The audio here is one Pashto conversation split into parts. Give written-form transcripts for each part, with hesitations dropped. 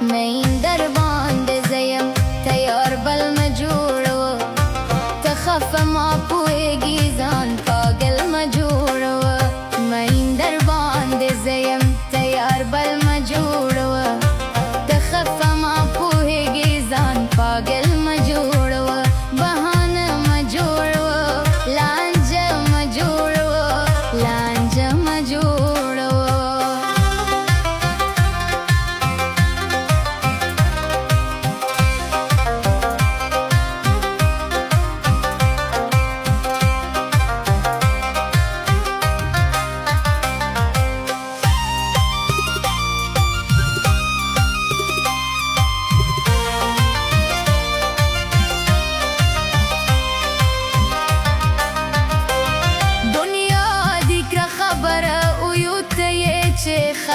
مین در باندې زیم تیار بل مه جوړوه ته خفه ما پوهېږي ځان پاگل مه جوړوه مین در باندې زیم تیار بل مه جوړوه ته خفه ما پوهېږي ځان پاگل مه جوړوه بهانه مه جوړوه لانجه مه جوړوه لانجه مه جوړوه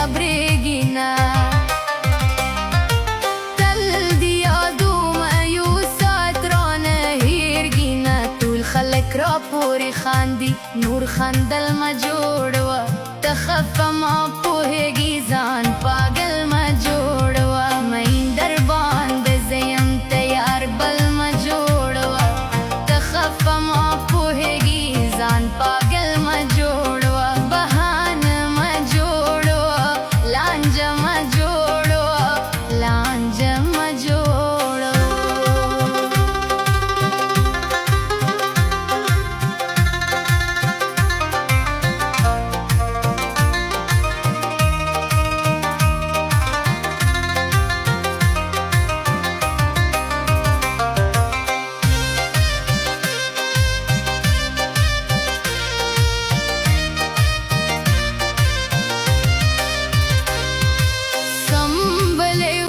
خبرېږي نه تل د یادو مایوسات رانه هېرږي نه ټول خلک راپورې خاندي نور خندل مه جوړوه ته خفه ما پوهېږي ځان پاگل